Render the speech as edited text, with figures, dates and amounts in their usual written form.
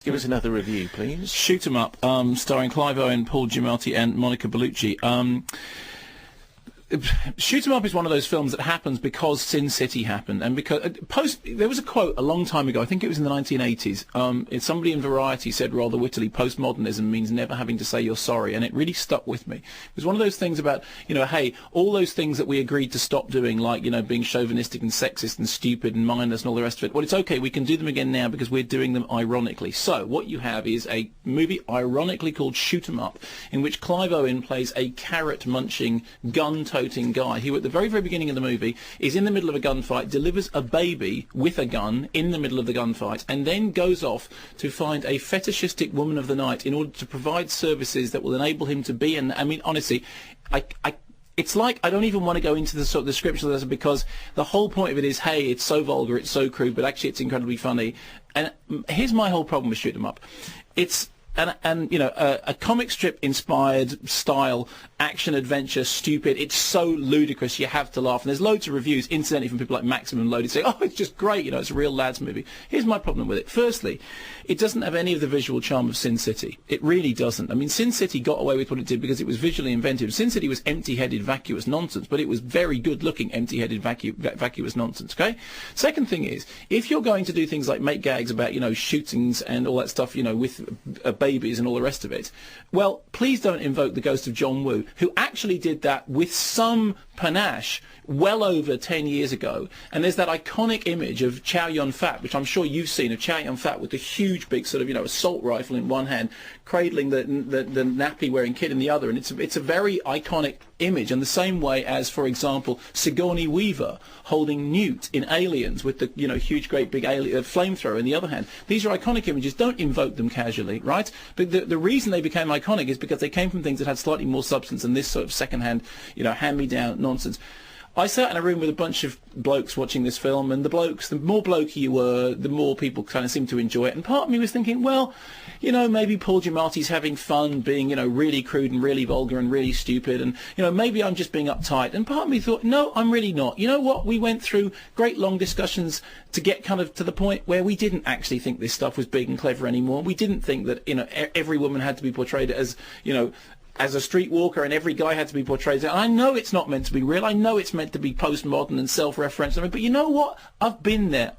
Give us another review, please. Shoot 'em Up, starring Clive Owen, Paul Giamatti and Monica Bellucci. Shoot 'em Up is one of those films that happens because Sin City happened, and because there was a quote a long time ago, I think it was in the 1980s. Somebody in Variety said rather wittily, "Postmodernism means never having to say you're sorry," and it really stuck with me. It was one of those things about, hey, all those things that we agreed to stop doing, like being chauvinistic and sexist and stupid and mindless and all the rest of it. Well, it's okay, we can do them again now because we're doing them ironically. So what you have is a movie ironically called Shoot 'em Up, in which Clive Owen plays a carrot-munching, gun-toting guy who at the very, very beginning of the movie is in the middle of a gunfight, delivers a baby with a gun in the middle of the gunfight, and then goes off to find a fetishistic woman of the night in order to provide services that will enable him to be, and I mean, honestly, it's like, I don't even want to go into the sort of description of this, because the whole point of it is, hey, it's so vulgar, it's so crude, but actually it's incredibly funny. And here's my whole problem with Shoot 'em Up. It's a comic strip inspired style, action adventure, stupid. It's so ludicrous you have to laugh. And there's loads of reviews, incidentally, from people like Maximum Loaded saying, "Oh, it's just great, it's a real lads movie." Here's my problem with it. Firstly, it doesn't have any of the visual charm of Sin City. It really doesn't. I mean, Sin City got away with what it did because it was visually inventive. Sin City was empty-headed, vacuous nonsense, but it was very good-looking, empty-headed, vacuous nonsense. Okay. Second thing is, if you're going to do things like make gags about shootings and all that stuff, with babies and all the rest of it, well, please don't invoke the ghost of John Woo, who actually did that with some panache well over 10 years ago. And there's that iconic image of Chow Yun-fat, which I'm sure you've seen, of Chow Yun-fat with the huge big sort of assault rifle in one hand, cradling the nappy wearing kid in the other, and it's a very iconic image. And the same way as, for example, Sigourney Weaver holding Newt in Aliens with the huge great big flamethrower in the other hand. These are iconic images. Don't invoke them casually, right? But the reason they became iconic is because they came from things that had slightly more substance than this sort of second-hand hand-me-down nonsense. I sat in a room with a bunch of blokes watching this film, and the more blokey you were, the more people kind of seemed to enjoy it. And part of me was thinking, well, maybe Paul Giamatti's having fun being, really crude and really vulgar and really stupid, and, maybe I'm just being uptight. And part of me thought, no, I'm really not. You know what? We went through great long discussions to get kind of to the point where we didn't actually think this stuff was big and clever anymore. We didn't think that, every woman had to be portrayed as, as a streetwalker, and every guy had to be portrayed. And I know it's not meant to be real. I know it's meant to be postmodern and self-referential. But you know what? I've been there.